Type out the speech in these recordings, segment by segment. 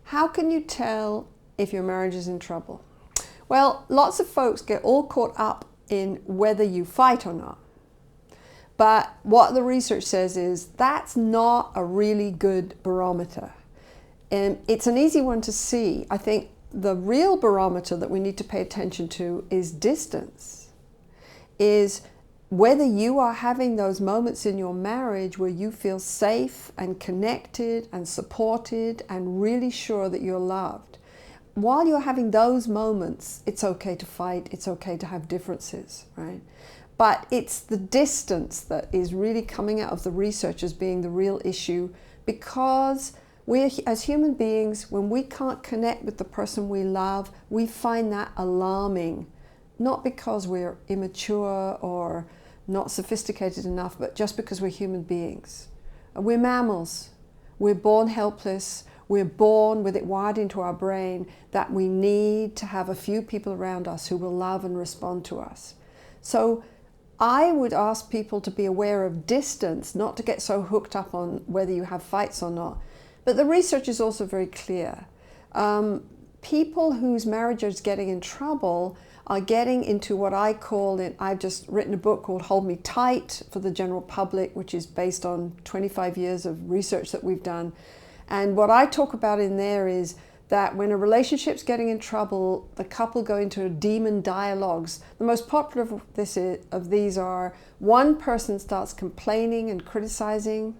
How can you tell if your marriage is in trouble? Well, lots of folks get all caught up in whether you fight or not. But what the research says is that's not a really good barometer. And it's an easy one to see. I think the real barometer that we need to pay attention to is distance. Is whether you are having those moments in your marriage where you feel safe and connected and supported and really sure that you're loved. While you're having those moments, it's okay to fight, it's okay to have differences, right? But it's the distance that is really coming out of the research as being the real issue, because we as human beings, when we can't connect with the person we love, we find that alarming. Not because we're immature or not sophisticated enough, but just because we're human beings. We're mammals. We're born helpless. We're born with it wired into our brain that we need to have a few people around us who will love and respond to us. So I would ask people to be aware of distance, not to get so hooked up on whether you have fights or not. But the research is also very clear. People whose marriage is getting in trouble are getting into what I call it, I've just written a book called Hold Me Tight for the general public, which is based on 25 years of research that we've done. And what I talk about in there is that when a relationship's getting in trouble, the couple go into demon dialogues. The most popular of these are one person starts complaining and criticizing,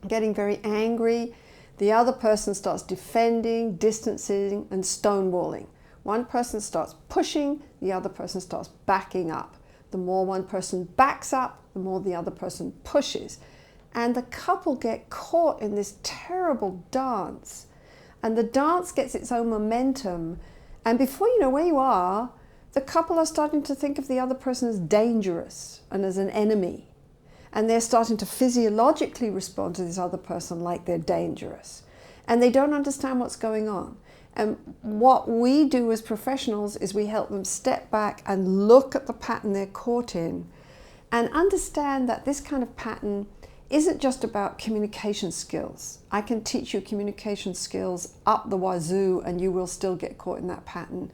getting very angry. The other person starts defending, distancing, and stonewalling. One person starts pushing, the other person starts backing up. The more one person backs up, the more the other person pushes. And the couple get caught in this terrible dance. And the dance gets its own momentum. And before you know where you are, the couple are starting to think of the other person as dangerous and as an enemy. And they're starting to physiologically respond to this other person like they're dangerous. And they don't understand what's going on. And what we do as professionals is we help them step back and look at the pattern they're caught in and understand that this kind of pattern isn't just about communication skills. I can teach you communication skills up the wazoo and you will still get caught in that pattern.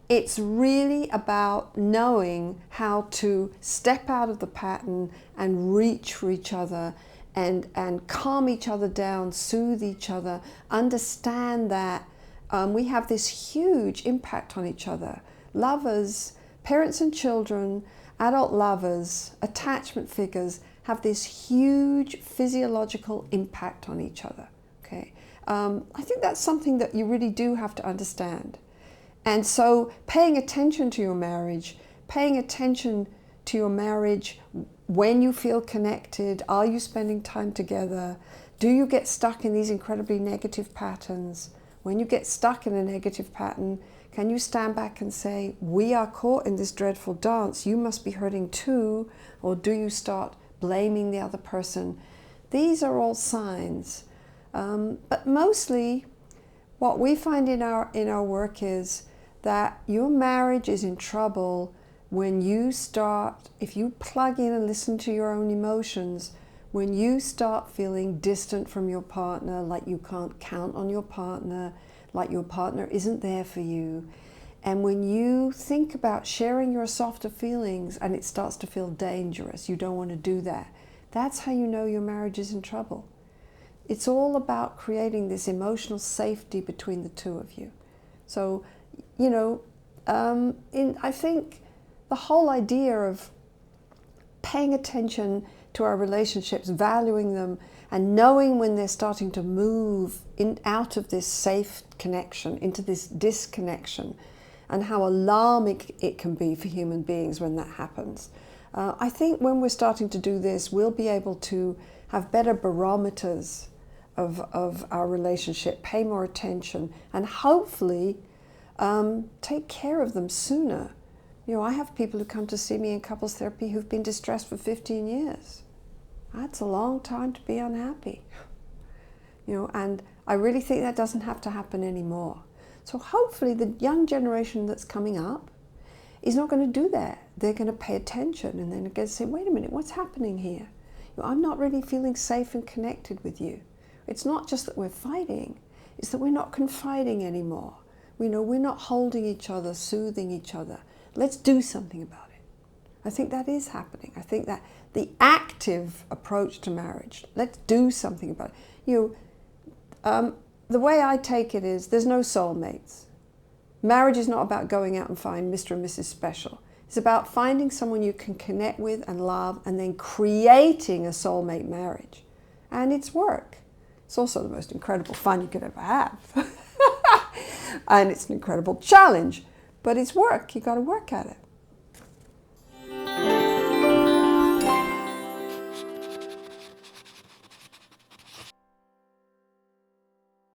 It's really about knowing how to step out of the pattern and reach for each other and calm each other down, soothe each other, understand that we have this huge impact on each other. Lovers, parents and children, adult lovers, attachment figures have this huge physiological impact on each other. Okay, I think that's something that you really do have to understand. And so paying attention to your marriage, when you feel connected, are you spending time together? Do you get stuck in these incredibly negative patterns? When you get stuck in a negative pattern, can you stand back and say, we are caught in this dreadful dance, you must be hurting too? Or do you start blaming the other person? These are all signs. But mostly, what we find in our work is that your marriage is in trouble when you start, if you plug in and listen to your own emotions, when you start feeling distant from your partner, like you can't count on your partner, like your partner isn't there for you, and when you think about sharing your softer feelings and it starts to feel dangerous, you don't want to do that, that's how you know your marriage is in trouble. It's all about creating this emotional safety between the two of you. So, you know, I think the whole idea of paying attention to our relationships, valuing them, and knowing when they're starting to move out of this safe connection into this disconnection, and how alarming it can be for human beings when that happens. I think when we're starting to do this, we'll be able to have better barometers of our relationship, pay more attention, and hopefully take care of them sooner. You know, I have people who come to see me in couples therapy who've been distressed for 15 years. That's a long time to be unhappy. You know, and I really think that doesn't have to happen anymore. So hopefully the young generation that's coming up is not going to do that. They're going to pay attention and then they're going to say, wait a minute, what's happening here? You know, I'm not really feeling safe and connected with you. It's not just that we're fighting. is that we're not confiding anymore. We're not holding each other, soothing each other. Let's do something about it. I think that is happening. I think that the active approach to marriage, let's do something about it. The way I take it is there's no soulmates. Marriage is not about going out and find Mr. and Mrs. Special. It's about finding someone you can connect with and love and then creating a soulmate marriage. And it's work. It's also the most incredible fun you could ever have. And it's an incredible challenge. But it's work. You've got to work at it.